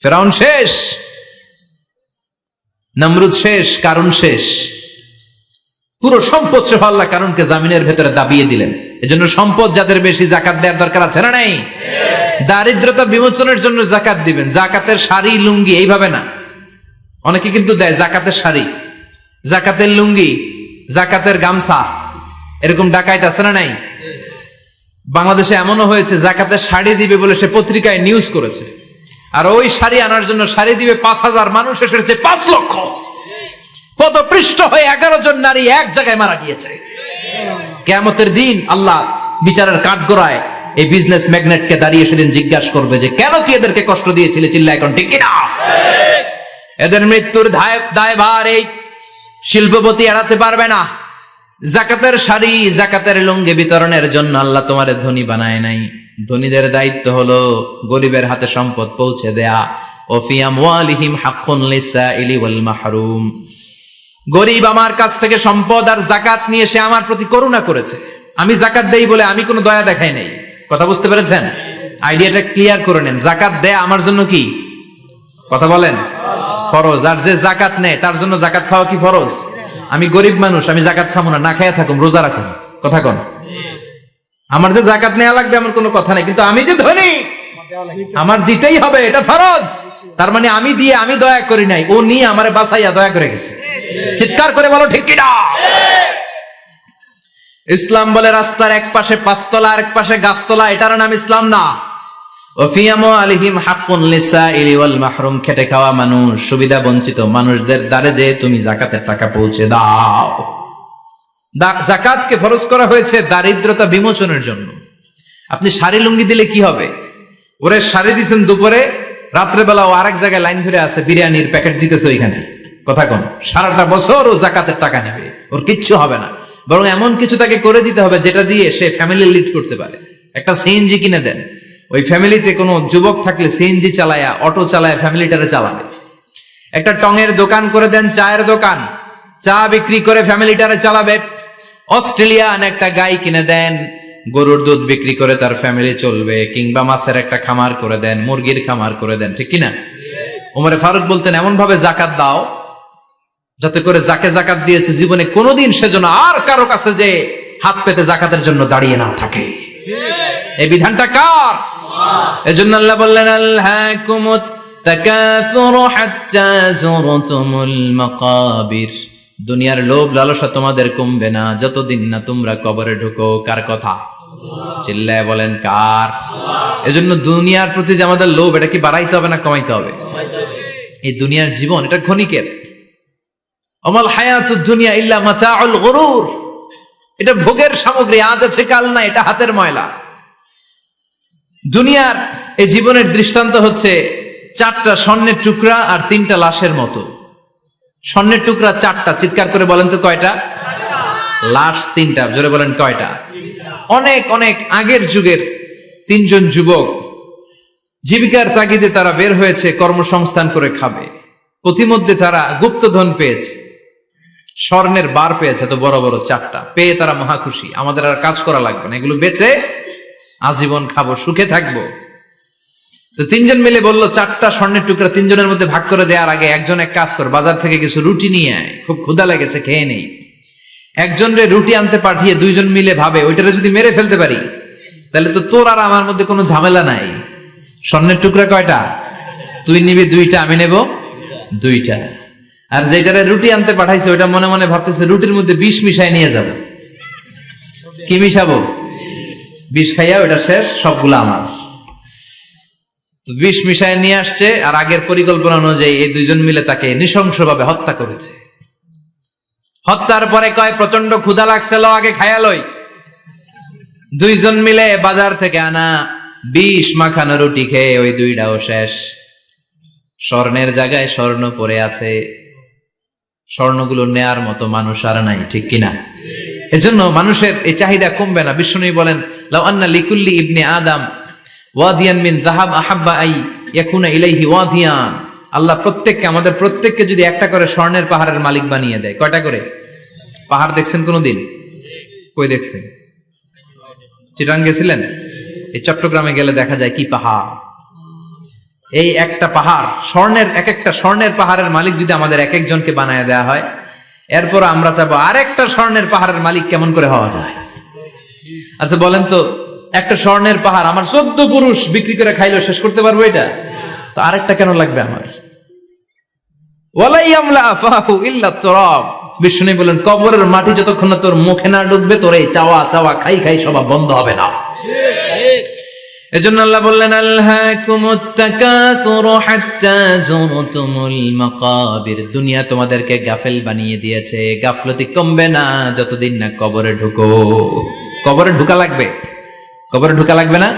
ফেরাউন শেষ, নমরুদ শেষ, কারুন শেষ। পুরো সম্পদ সহ আল্লাহ কারুনকে জামিনের ভেতরে দাবিয়ে দিলেন। এজন্য সম্পদ যাদের বেশি, যাকাত দেওয়ার দরকার আছে না নাই? দারিদ্রতা বিমোচনের জন্য যাকাত দিবেন। যাকাতের শাড়ি লুঙ্গি এইভাবে না, অনেকে কিন্তু দেয় জাকাতের শাড়ি, জাকাতের লুঙ্গি, জাকাতের গামছা, এরকম ডাকাইত আছে না নাই? বাংলাদেশে এমনও হয়েছে জাকাতের শাড়ি দিবে বলে সে পত্রিকায় নিউজ করেছে, আর ওই শাড়ি আনার জন্য শাড়ি দিবে 5,000 মানুষ, এসেছে 5 লক্ষ। পদপৃষ্ঠ হয়ে 11 জন নারী এক জায়গায় মারা গিয়েছে। কিয়ামতের দিন আল্লাহ বিচারের কাঠগড়ায় এই বিজনেস ম্যাগনেটকে দাঁড়িয়ে সেদিন জিজ্ঞাসা করবে যে কেন তুই এদেরকে কষ্ট দিয়েছিলি? চিল্লা এখন ঠিক কিনা? এদের মৃত্যুর দায়ভার এই শিল্পপতি এড়াতে পারবে না। যাকাতের শাড়ি, যাকাতের লুঙ্গি বিতরণের জন্য আল্লাহ তোমারে ধনী বানায় নাই। ধনীদের দায়িত্ব হলো গরিবের হাতে সম্পদ পৌঁছে দেয়া। ওফি আমওয়ালিহিম হাক্কুন লিসাইলি ওয়াল মাহরুম। গরিব আমার কাছ থেকে সম্পদ আর যাকাত নিয়ে সে আমার প্রতি করুণা করেছে। আমি যাকাত দেই বলে আমি কোনো দয়া দেখাই নাই। কথা বুঝতে পেরেছেন? আইডিয়াটা ক্লিয়ার করে নেন। যাকাত দেয়া আমার জন্য কি? কথা বলেন, ফরজ। আর যে যাকাত নেয় তার জন্য যাকাত খাওয়া কি ফরজ? আমি গরিব মানুষ, আমি যাকাত খাবো না, না খাইয়া থাকুম, রোজা রাখুন। কথা কন, আমার যে যাকাত নেওয়া লাগবে আমার কোনো কথা নেই, কিন্তু আমি যে ধনী আমার দিতেই হবে, এটা ফরজ। তার মানে আমি দিয়ে আমি দয়া করি নাই, ও নিয়ে আমারে বাঁচাইয়া দয়া করে গেছে। চিৎকার করে বলো ঠিক কিনা? ইসলাম বলে রাস্তার এক পাশে 5 তলা আর এক পাশে গাছতলা, এটার নাম ইসলাম না। খেটে খাওয়া মানুষ, সুবিধা বঞ্চিত মানুষদের দ্বারে যে তুমি যাকাতের টাকা পৌঁছে দাও। যাকাতকে ফরজ করা হয়েছে দারিদ্রতা বিমোচনের জন্য। আপনি শাড়ি লুঙ্গি দিলে কি হবে? ওরে শাড়ি দিচ্ছেন দুপুরে, রাত্রেবেলা ও আরেক জায়গায় লাইন ধরে আছে, বিরিয়ানির প্যাকেট দিতেছে ওইখানে। কথা কোন, সারাটা বছর ও জাকাতের টাকা নেবে, ওর কিচ্ছু হবে না, বরং এমন কিছু তাকে করে দিতে হবে যেটা দিয়ে সে ফ্যামিলি লিড করতে পারে। একটা সিএনজি কিনে দেন, ওই ফ্যামিলিতে কোনো যুবক থাকলে সিএনজি চালায়া, অটো চালায়া ফ্যামিলিটারে চালাবে। একটা টঙের দোকান করে দেন, চায়ের দোকান, চা বিক্রি করে ফ্যামিলিটারে চালাবে। অস্ট্রেলিয়ান একটা গাই কিনে দেন, গরুর দুধ বিক্রি করে তার ফ্যামিলি চলবে। কিংবা মাছের একটা খামার করে দেন, মুরগির খামার করে দেন, ঠিক কিনা? ওমরে ফারুক বলতেন, এমন ভাবে জাকাত দাও যাতে করে যাকে জাকাত দিয়েছে জীবনে কোনোদিন সেজন্য আর কারো কাছে যে হাত পেতে জাকাতের জন্য দাঁড়িয়ে না থাকে। এই বিধানটা কার? এজন্য আল্লাহ বললেন, আলহাকুমুত তাকাসুরু হাত্তা যুরতুমুল মাকাবির। দুনিয়ার লোভ লালসা তোমাদের কমবে না যতদিন না তোমরা কবরে ঢুকো। কার কথা? চিল্লায় বলেন কার? এজন্য দুনিয়ার প্রতি যে আমাদের লোভ, এটা কি বাড়াইতে হবে না কমাইতে হবে? এই দুনিয়ার জীবন এটা ক্ষণিকের। অমাল হায়াতুদ দুনিয়া ইল্লা মাতাউল গুরুর। এটা ভোগের সামগ্রী, আজ আছে কাল না, এটা হাতের ময়লা। দুনিয়ার এই জীবনের দৃষ্টান্ত হচ্ছে 4টা স্বর্ণের টুকরা আর 3টা লাশের মতো। স্বর্ণের টুকরা 4টা, চিৎকার করে বলেন তো কয়টা? লাশ 3টা, জোরে বলেন কয়টা? অনেক অনেক আগের যুগের 3জন যুবক জীবিকার তাগিদে তারা বের হয়েছে কর্মসংস্থান করে খাবে। পথিমধ্যে তারা গুপ্তধন পেয়েছে, স্বর্ণের বার পেয়েছে, তো বড় বড় 4টা পেয়ে তারা মহা খুশি। আমাদের আর কাজ করা লাগবে না, এগুলো বেচে আজীবন খাবো, সুখে থাকবো। তো 3জন মিলে বলল, 4টা স্বর্ণের টুকরা 3জনের মধ্যে ভাগ করে দেওয়ার আগে একজন এক কাজ কর, বাজার থেকে কিছু রুটি নিয়ে আয়, খুব ক্ষুধা লেগেছে, খেয়ে নেই। একজনরে রুটি আনতে পাঠিয়ে 2জন মিলে ভাবে, ওইটারে যদি মেরে ফেলতে পারি তাহলে তো তোর আর আমার মধ্যে কোনো ঝামেলা নাই। স্বর্ণের টুকরা কয়টা? তুই নিবি 2টা, আমি নেব 2টা। আর যেটারে রুটি আনতে পাঠাইছে ওইটা মনে মনে ভাবতেছে রুটির মধ্যে বিষ মিশাই নিয়ে যাব। কি মিশাবো? বিষ খাইয়া ওটা শেষ, সবগুলো আমার। বিষ মিশাই নিয়ে আসছে, আর আগের পরিকল্পনা অনুযায়ী এই 2জন মিলে তাকে নৃশংসভাবে হত্যা করেছে। হত্যার পরে কয়, প্রচন্ড ক্ষুধা লাগছে, ল আগে খায়া লই। 2জন মিলে বাজার থেকে আনা বিষ মাখানো রুটি খেয়ে ওই 2টাও শেষ। স্বর্ণের জায়গায় স্বর্ণ পড়ে আছে, স্বর্ণগুলো নেয়ার মতো মানুষ আর নাই, ঠিক কিনা? এজন্য মানুষের এই চাহিদা কমবে না। বিষ্ণু বলেন, লাউ আন্না লিকুল্লি ইবনে আদম ওয়াদিয়ান মিন যাহাব আহাব্বা আই ইয়াকুনা ইলাইহি ওয়াদিয়ান। আল্লাহ প্রত্যেককে, আমাদের প্রত্যেককে যদি একটা করে স্বর্ণের পাহাড়ের মালিক বানিয়ে দেয়। কয়টা করে পাহাড় দেখছেন কোনদিন? কই দেখছেন? চিটাং গেছিলেন? এই চট্টগ্রামে গেলে দেখা যায় কি পাহাড়। এই একটা পাহাড় স্বর্ণের, একটা স্বর্ণের পাহাড়ের মালিক যদি আমাদের এক একজনকে বানায় দেওয়া হয়, এরপর আমরা চাবো আরেকটা স্বর্ণের পাহাড়ের মালিক কেমন করে হওয়া যায়। আচ্ছা বলেন তো, একটা স্বর্ণের পাহাড় আমার 14 পুরুষ বিক্রি করে খাইলেও শেষ করতে পারবো এটা? তো আরেকটা কেন লাগবে আমার? ওয়ালা ইয়ামলা আফাহু ইল্লা তুরাব। বিষ্ণু বলেন, কবরের মাটি যতক্ষণ না তোর মুখে না ঢুকবে, তোর এই চাওয়া চাওয়া খাই খাই সব বন্ধ হবে না। এজন্য আল্লাহ বললেন, আলহাকুমুত তাকাসুরু হাত্তা যুরতুমুল মাকাবির। দুনিয়া তোমাদেরকে গাফেল বানিয়ে দিয়েছে, গাফলতি কমবে না যতদিন না কবরে ঢুকো। কবরে ঢুকা লাগবে, কবরে ঢুকা লাগবে না?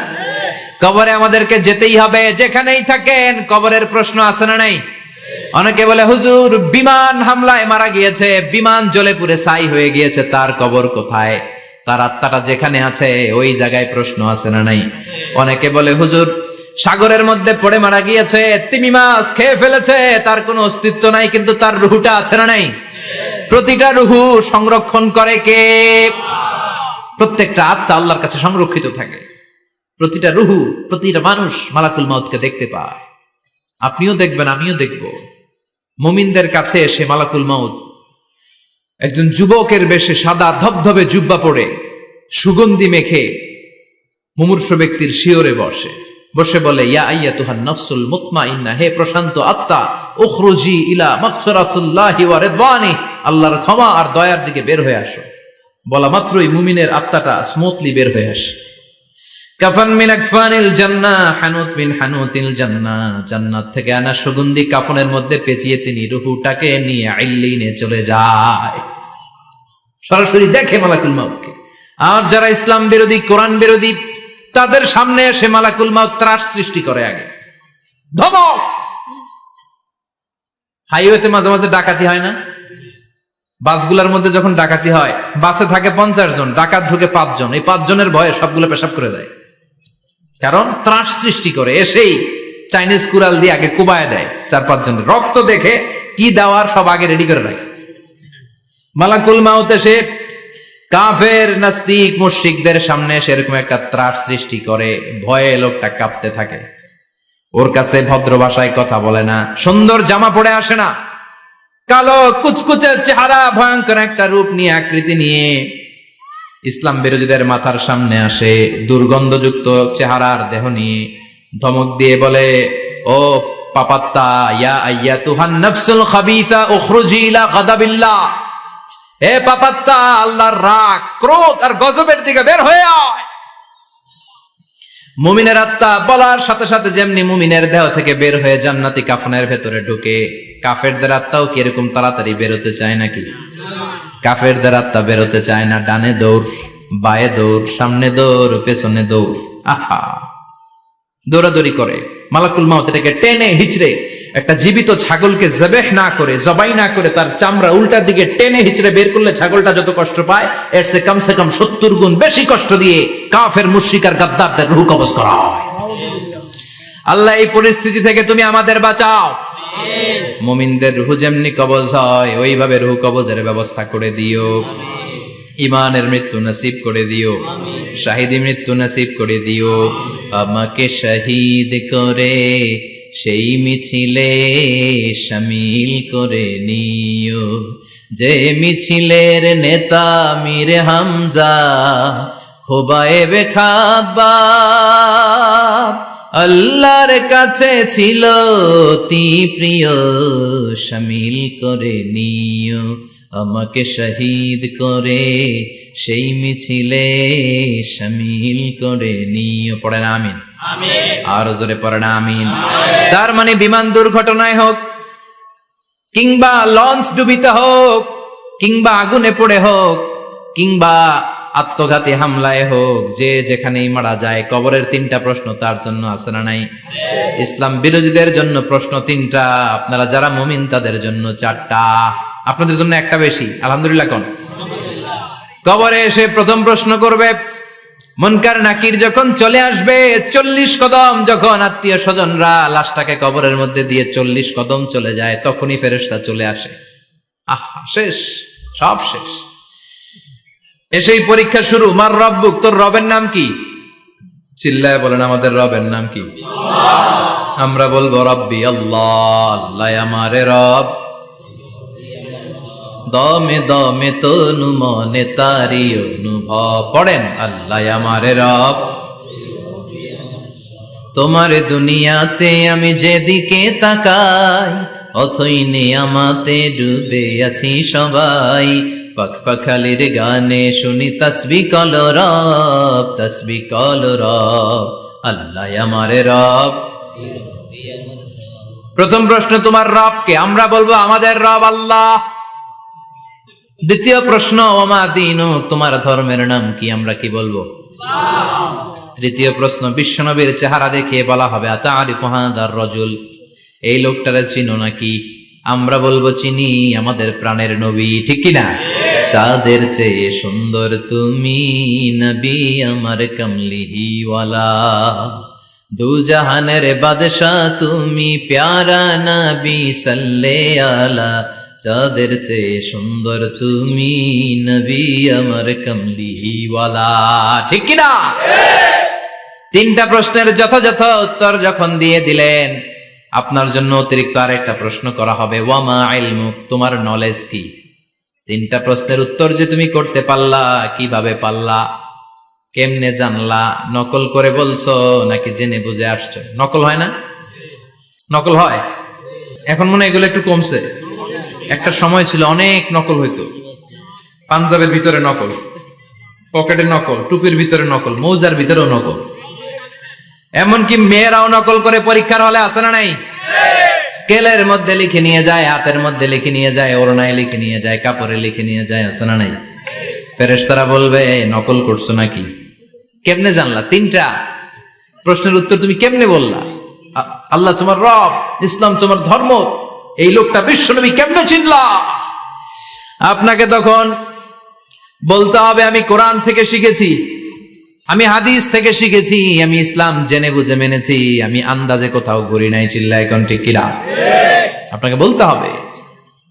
কবরে আমাদেরকে যেতেই হবে, যেখানেই থাকেন। কবরের প্রশ্ন আছে না নাই? অনেকে বলে, হুজুর বিমান হামলায় মারা গিয়েছে, বিমান জ্বলে পুড়ে ছাই হয়ে গিয়েছে, তার কবর কোথায়? তার আত্মাটা যেখানে আছে ওই জায়গায় প্রশ্ন আছে না নাই? অনেকে বলে, হুজুর সাগরের মধ্যে পড়ে মারা গিয়েছে, তিমি মাছ খেয়ে ফেলেছে, তার কোনো অস্তিত্ব নাই, কিন্তু তার রুহুটা আছে না নাই? প্রতিটা রুহু সংরক্ষণ করে কে? প্রত্যেকটা আত্মা আল্লাহর কাছে সংরক্ষিত থাকে। প্রতিটা রুহু, প্রতিটা মানুষ মালাকুল মাউতকে দেখতে পায়। আপনিও দেখবেন, আমিও দেখব। মুমিনদের কাছে এসে মালাকুল মাউত একজন যুবকের বেশে সাদা ধবধবে জুব্বা পরে সুগন্ধি মেখে মুমূর্ষ ব্যক্তির শিয়রে বসে বলে, ইয়া আইয়াতুহান নাফসুল মুতমাইন্নাহ, হে প্রশান্ত আত্মা, উখরুজি ইলা মাগফিরাতুল্লাহি ওয়া রিদওয়ানি, আল্লাহর ক্ষমা আর দয়ার দিকে বের হয়ে আসো। বলা মাত্রই মুমিনের আত্মাটা স্মুথলি বের হয়ে আসে। কাফান মিন আকফানিল জান্নাহ, হানুত মিন হানুতিল জান্নাহ, জান্নাত থেকে আনা সুগন্ধি কাফনের মধ্যে পেঁচিয়ে তিনি রূহটাকে নিয়ে ইল্লিনে চলে যায়। সরাসরি দেখে মালাকুল মাউতকে। আর যারা ইসলাম বিরোধী, কোরআন বিরোধী, তাদের সামনে এসে মালাকুল মাউত ত্রাস সৃষ্টি করে, আগে ধমক, হাইওয়েতে মাঝে মাঝে ডাকাতি হয় না? বাসগুলোর মধ্যে যখন ডাকাতি হয়, বাসে থাকে 50 জন, ডাকাত ঢুকে 5 জন, এই 5 জনের ভয়ে সবগুলো পেশাব করে দেয়। কারণ ত্রাস সৃষ্টি করে, এসেই চাইনিজ কুড়াল দিয়ে আগে কুবায় দেয় 4-5 জনের। রক্ত দেখে কি দেওয়ার সব আগে রেডি করে রাখে। মালাকুল মাউত এসে কাফের নাস্তিক মুশরিকদের সামনে সেরকম একটা ত্রাস সৃষ্টি করে, ভয়ে লোকটা কাঁপতে থাকে। ওর কাছে ভদ্র ভাষায় কথা বলে না, সুন্দর জামা পরে আসে না, কালো কুচকুচে চেহারা, ভয়ঙ্কর একটা রূপ নিয়ে, আকৃতি নিয়ে ইসলাম বিরোধীদের মাথার সামনে আসে, দুর্গন্ধযুক্ত চেহারার দেহ নিয়ে ধমক দিয়ে বলে, ও পাপাত্তা, ইয়া আইয়াতুহান নাফসুল খাবিসা উখরুজি ইলা গাদাবিল্লাহ, হে পাপাত্তা, আল্লাহর রাগ, ক্রোধ আর গজবের দিকে বের হয়ে আয়। মুমিনের আত্মা বলার সাথে সাথে যেমনি মুমিনের দেহ থেকে বের হয়ে জান্নাতি কাফনের ভেতরে ঢুকে, কাফেরদের আত্মাও কি এরকম তাড়াতাড়ি বেরোতে চায় নাকি? কাফেরদের আত্মা বেরোতে চায় না, ডানে দৌড়, বায়ে দৌড়, সামনে দৌড়, পেছনে দৌড়, আহা, দৌড়াদৌড়ি করে। মালাকুল মাউত এটাকে টেনে হিচড়ে, একটা জীবিত ছাগলকে জবেহ না করে, জবাই না করে, তার চামড়া উল্টার দিকে টেনে হিচড়ে বের করলে ছাগলটা যত কষ্ট পায়, এর চেয়ে কমসে কম 70 গুণ বেশি কষ্ট দিয়ে কাফের মুশরিক আর গাদ্দারদের রূহ কবজ করা হয়। আল্লাহ, এই পরিস্থিতি থেকে তুমি আমাদের বাঁচাও। মুমিনদের রূহ যেমনি কবজ হয়, ওইভাবে রূহ কবজের ব্যবস্থা করে দিও। ইমানের মৃত্যু নসিব করে দিও, শাহিদি মৃত্যু নসিব করে দিও। আমাকে শহীদ করে সেই মিছিলে শামিল করে নিও, যে মিছিলের নেতা মীর হামজা, খোবায়েবে খাব্বাব, আল্লাহর কাছে ছিল অতি প্রিয়, শামিল করে নিও। আমাকে শহীদ করে সেই মিছিলে শামিল করে নিও। পড়েন আমিন। আরো জোরে পড়েন আমিন। তার মানে বিমান দুর্ঘটনায় হোক, কিংবা লঞ্চ ডুবিতে হোক, কিংবা আগুনে পড়ে হোক, কিংবা আত্মঘাতী হামলায় হোক, যে যেখানেই মারা যায়, কবরের 3টা প্রশ্ন তার জন্য আছে না নাই? ইসলাম বিরোধীদের জন্য প্রশ্ন 3টা, আপনারা যারা মুমিন তাদের জন্য 4টা, আপনাদের জন্য একটা বেশি। আলহামদুলিল্লাহ কোন? কবরে এসে প্রথম প্রশ্ন করবে, মুনকার নাকির যখন চলে আসবে, 40 কদম যখন আত্মীয় স্বজনরা লাশটাকে কবরের মধ্যে দিয়ে 40 কদম চলে যায়, তখনই ফেরেশতা চলে আসে। আহা, শেষ, সব শেষ। এসেই পরীক্ষা শুরু। মার রব্বুক, তোর রবের নাম কি? চিল্লায় বলেন, আমাদের রবের নাম কি? আমরা বলবো রব্বি আল্লাহ, আল্লাহ আমারে রব। দমে দমে তনু মনে তারি অনুভব। পড়েন, আল্লাহ আমারে রব। তোমার দুনিয়াতে আমি যেদিকে তাকাই, অথই নিয়ামতে ডুবে আছি সবাই। পাখপাখালির গানে শুনি তাসবিহ কল রব, তাসবিহ কল রব, আল্লাহ আমারে রব। প্রথম প্রশ্ন, তোমার রব কে? আমরা বলবো আমাদের রব আল্লাহ। দ্বিতীয় প্রশ্ন, ওমা দীনু, তোমার ধর্মের নাম কি? আমরা কি বলবো? তৃতীয় প্রশ্ন, বিশ্বনবীর চেহারা দেখিয়ে বলা হবে, আতারিফু হাদার রাজুল, এই লোকটারে চিনো নাকি? আমরা বলবো চিনি, আমাদের প্রাণের নবী, ঠিক কি না? চাঁদের চেয়ে সুন্দর তুমি নবী আমার কমলিওয়ালা, দু জাহানের বাদশা তুমি প্যারা নবী সাল্লে আলা, চাঁদের চেয়ে সুন্দর তুমি নবী আমার কমলিওয়ালা, ঠিক কি না? 3টা প্রশ্নের যথাযথ উত্তর যখন দিয়ে দিলেন, আপনার জন্য অতিরিক্ত আরেকটা প্রশ্ন করা হবে, ওয়ামা ইলমুক, তোমার নলেজ কি? 3টা প্রশ্নের উত্তর যে তুমি করতে পারলা, কিভাবে পারলা, কেমনে জানলা? নকল করে বলছো নাকি জেনে বুঝে আসছো? নকল হয় না? নকল হয়। এখন মনে হয় এগুলো একটু কমছে। একটা সময় ছিল অনেক নকল হইতো। পাঞ্জাবের ভিতরে নকল, পকেটে নকল, টুপির ভিতরে নকল, মৌজার ভিতরেও নকল। এমনকি মেয়েরাও নকল করে পরীক্ষার হলে আসে না নাই? স্কেলের মধ্যে লিখে নিয়ে যায়, হাতের মধ্যে লিখে নিয়ে যায়, ওড়নায় লিখে নিয়ে যায়, কাপড়ে লিখে নিয়ে যায়, আসে না নাই? ফেরেশতারা বলবে নকল করছো নাকি? কেমনে জানলা? 3টা প্রশ্নের উত্তর তুমি কেমনে বললা? আল্লাহ তোমার রব, ইসলাম তোমার ধর্ম, এই লোকটা বিশ্বনবী কেমনে চিনলা? আপনাকে তখন বলতে হবে আমি কোরআন থেকে শিখেছি, আমি হাদিস থেকে শিখেছি, আমি ইসলাম জেনে বুঝে মেনেছি, আমি আন্দাজে কোথাও ঘুরি নাই। চিল্লায় কোন ঠিক কিনা? আপনাকে বলতে হবে,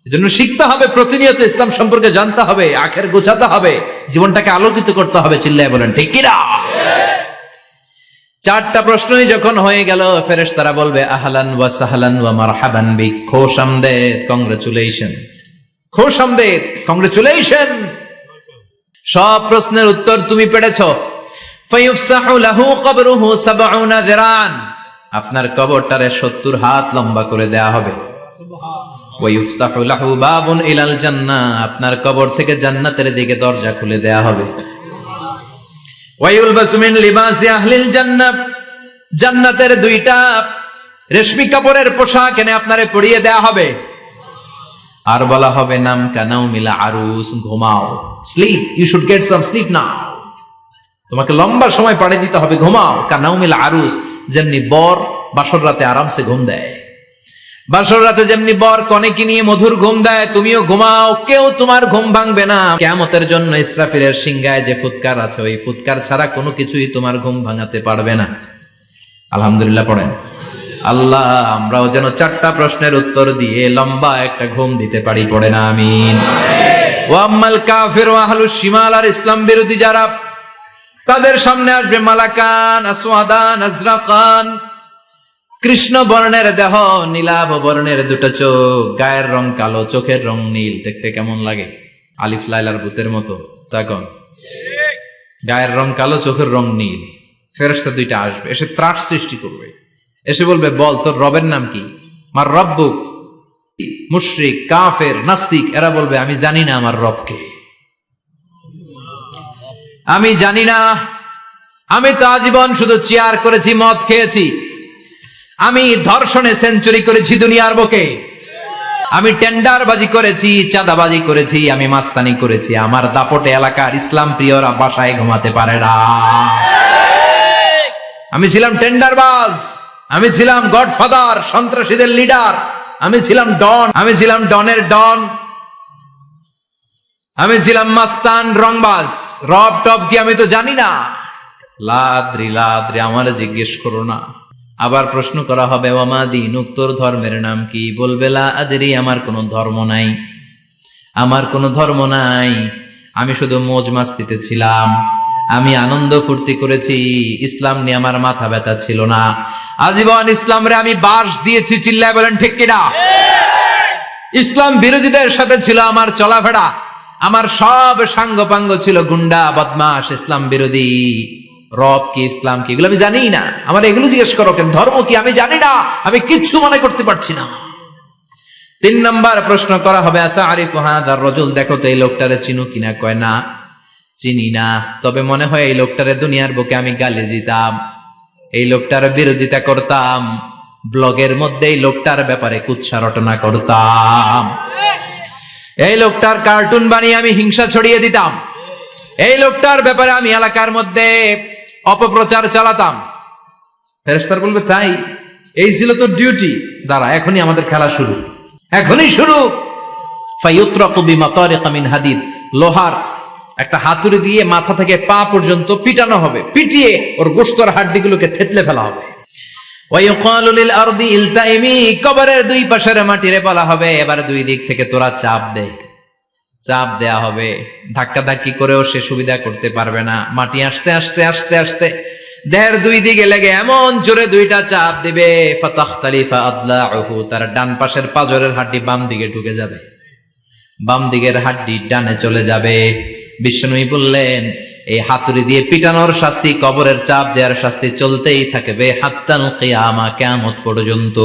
এজন্য শিখতে হবে, প্রতিনিয়ত ইসলাম সম্পর্কে জানতে হবে, আখের গোছাতে হবে, জীবনটাকে আলোকিত করতে হবে। চিল্লায় বলেন ঠিক কিনা? চারটা প্রশ্নই যখন হয়ে গেল, ফেরেশতারা বলবে আহলান ওয়া সাহলান ওয়া মারহাবান বিক, খোশামদেদ, কংগ্রেচুলেশন, খোশামদেদ, কংগ্রেচুলেশন, সব প্রশ্নের উত্তর তুমি পেরেছো। ফায়ুফসাহু লাহু কবরুহু ৭০ যিরান, আপনার কবরটারে ৭০ হাত লম্বা করে দেয়া হবে। ওয়া ইফতাহু লাহু বাবুন ইলাল জান্নাহ, আপনার কবর থেকে জান্নাতের দিকে দরজা খুলে দেয়া হবে। ওয়া ইউলবাসু মিন লিবাসি আহলিল জান্নাহ, জান্নাতের 2টা রেশমি কাপড়ের পোশাক এনে আপনারে পরিয়ে দেয়া হবে। আর বলা হবে নাম কানাউ মিলা আরুস, ঘুমাও, sleep, you should get some sleep now, তোমাকে লম্বা সময় পাড়ে দিতে হবে, ঘুমাও। কানাউ মিলা আরুস, যেমনি বর বাসর রাতে আরামসে ঘুম দেয়, বাসর রাতে যেমনি বর কনেকে নিয়ে মধুর ঘুম দেয়, তুমিও ঘুমাও, কেউ তোমার ঘুম ভাঙবে না। কিয়ামতের জন্য ইসরাফিলের সিংহায় যে ফুৎকার আছে, ওই ফুৎকার ছাড়া কোনো কিছুই তোমার ঘুম ভাঙাতে পারবে না। আলহামদুলিল্লাহ পড়েন। আল্লাহ আমরাও যেন 4টা প্রশ্নের উত্তর দিয়ে লম্বা একটা ঘুম দিতে পারি, পড়েন আমিন। ওয়া আম্মাল কাফির ওয়া আহলুশ শিমাল, আর ইসলাম বিরোধী যারা, তাদের সামনে আসবে মালাকান আসওয়াদান আজরাকান, কৃষ্ণ বর্ণের দেহ, নীলাভ বর্ণের 2টো চোখ, গায়ের রং কালো, চোখের রং নীল। দেখতে কেমন লাগে? আলিফ লাইলার ভূতের মতো, তখন গায়ের রং কালো, চোখের রং নীল। ফেরেশতা 2টা আসবে, এসে ত্রাস সৃষ্টি করবে, এসে বলবে বল তোর রবের নাম কি? মার রব্বুক। মুশরিক, কাফের, নাস্তিক এরা বলবে আমি জানি না আমার রবকে, আমি জানি না, আমি তো আজীবন শুধু চেয়ার করেছি, মদ খেয়েছি, আমি ধর্ষণে সেঞ্চুরি করেছি দুনিয়ার বুকে, আমি টেন্ডারবাজি করেছি, চাঁদাবাজি করেছি, আমি মাস্তানি করেছি, আমার দাপটে এলাকার ইসলাম প্রিয়রা বাসায় ঘুমাতে পারে না। আমি ছিলাম টেন্ডারবাজ, আমি ছিলাম গডফাদার, সন্ত্রাসীদের লিডার, আমি ছিলাম ডন, আমি ছিলাম ডনের ডন, আমি ছিলাম মাস্তান, রংবাজ, রব টপ কি আমি তো জানি না। লাদ্রি লাদ্রি, আমার জিজ্ঞেস করো না। আবার প্রশ্ন করা হবে ওয়ামা দীনুক, তোর ধর্মের নাম কি? বলবে লা আদরি, আমার কোনো ধর্ম নাই, আমার কোনো ধর্ম নাই, আমি শুধু মौज মাস্তিতে ছিলাম, আমি আনন্দ ফুর্তি করেছি, ইসলাম নিয়ে আমার মাথা ব্যথা ছিল না, আজীবন ইসলামরে আমি বাস দিয়েছি। চিল্লায় বলেন ঠিক কিনা? ইসলাম বিরোধীদের সাথে ছিল আমার চলাফেরা, আমার সব সাঙ্গপাঙ্গ ছিল গুন্ডা, বদমাশ, ইসলাম বিরোধী। রব কি, ইসলাম কি, এগুলো আমি জানি না, আমার এগুলো জিজ্ঞেস করো কেন? ধর্ম কি আমি জানি না, আমি কিচ্ছু মনে করতে পারছি না। 3 নম্বর প্রশ্ন করা হবে আতা আরিফু হাদার রাজুল, দেখো তো এই লোকটারে চিনো কিনা? কয় না, চিনি না, তবে মনে হয় এই লোকটারে দুনিয়ার বুকে আমি গালি দিতাম, এই লোকটার বিরোধিতা করতাম, ব্লগের মধ্যে এই লোকটার ব্যাপারে কুৎসা রটনা করতাম, এই লোকটার কার্টুন বানিয়ে আমি হিংসা ছড়িয়ে দিতাম, এই লোকটার ব্যাপারে আমি এলাকার মধ্যে অপপ্রচার চালাতাম। ফেরেশতারা বলবে তাই, এই ছিল তোর ডিউটি, দাঁড়া এখনই আমাদের খেলা শুরু, এখনই শুরু। ফায়ুতরাকু বিমাতারিক মিন হাদিদ, লোহার একটা হাতুড়ি দিয়ে মাথা থেকে পা পর্যন্ত পিটানো হবে, পিটিয়ে ওর গোশতর হাড্ডিগুলোকে থেতলে ফেলা হবে। ওয়ায়ুকালু লিল আরদি ইলতাইমি, কবরের 2 পাশের মাটিরে বলা হবে এবার 2 দিক থেকে তোরা চাপ দে, চাপ দেয়া হবে, ধাক্কা ধাক্কি করেও সে সুবিধা করতে পারবে না, মাটি আস্তে আস্তে আস্তে আস্তে দেহের 2 দিকে লেগে এমন জোরে 2টা চাপ দিবে, ফাতাখতালিফা আদলাউহু, তার ডান পাশের পাজরের হাড্ডি বাম দিকে ঢুকে যাবে, বাম দিকের হাড্ডি ডানে চলে যাবে। বিষ্ণুই বললেন এই হাতুড়ি দিয়ে পিটানোর শাস্তি, কবরের চাপ দেওয়ার শাস্তি চলতেই থাকবে হাত্তাল কিয়ামা, কিয়ামত পর্যন্ত।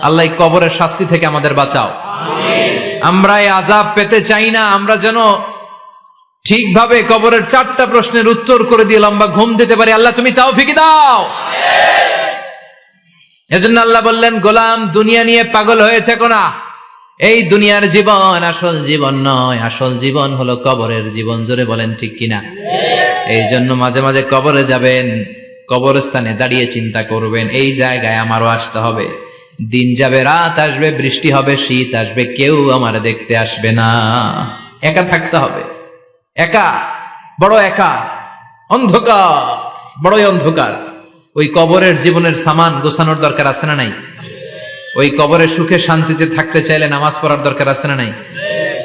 আল্লাহ এই কবরের শাস্তি থেকে আমাদের বাঁচাও, আমরা এই আযাব পেতে চাই না, আমরা যেন ঠিকভাবে কবরের 4টা প্রশ্নের উত্তর করে দিয়ে লম্বা ঘুম দিতে পারি। আল্লাহ তুমি তৌফিক দাও। এজন্য আল্লাহ বললেন গোলাম দুনিয়া নিয়ে পাগল হয়ে থেকো না, এই দুনিয়ার জীবন আসল জীবন নয়, আসল জীবন হলো কবরের জীবন। জোরে বলেন ঠিক কিনা? এই জন্য মাঝে মাঝে কবরে যাবেন, কবরস্থানে দাঁড়িয়ে চিন্তা করবেন এই জায়গায় আমারও আসতে হবে, দিন যাবে, রাত আসবে, বৃষ্টি হবে, শীত আসবে, কেউ আমার দেখতে আসবে না। একা থাকতে হবে, একা, বড় একা, অন্ধকার, বড়ই অন্ধকার। ওই কবরের জীবনের সামান গোছানোর দরকার আছে না নাই? ওই কবরে সুখে শান্তিতে থাকতে চাইলে নামাজ পড়ার দরকার আছে না নাই?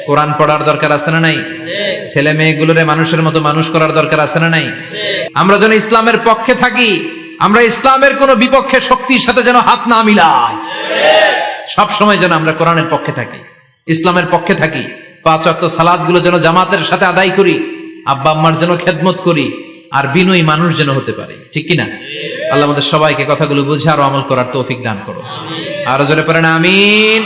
কোরআন পড়ার দরকার আছে না নাই? ছেলে মেয়েগুলোরে মানুষের মতো মানুষ করার দরকার আছে না নাই? আমরা যেন ইসলামের পক্ষে থাকি, আমরা ইসলামের কোন বিপক্ষে শক্তির সাথে যেন হাত না মিলাই। সব সময় যেন আমরা কোরআনের পক্ষে থাকি, ইসলামের পক্ষে থাকি। 5 ওয়াক্ত সালাত গুলো যেন জামাতের সাথে আদায় করি, আব্বা আম্মার যেন খেদমত করি, আর বিনয়ী মানুষ যেন হতে পারি। ঠিক কিনা? আল্লাহ আমাদের সবাইকে কথাগুলো বুঝে আরো আমল করার তৌফিক দান করো। আরো জোরে পড়েন আমিন।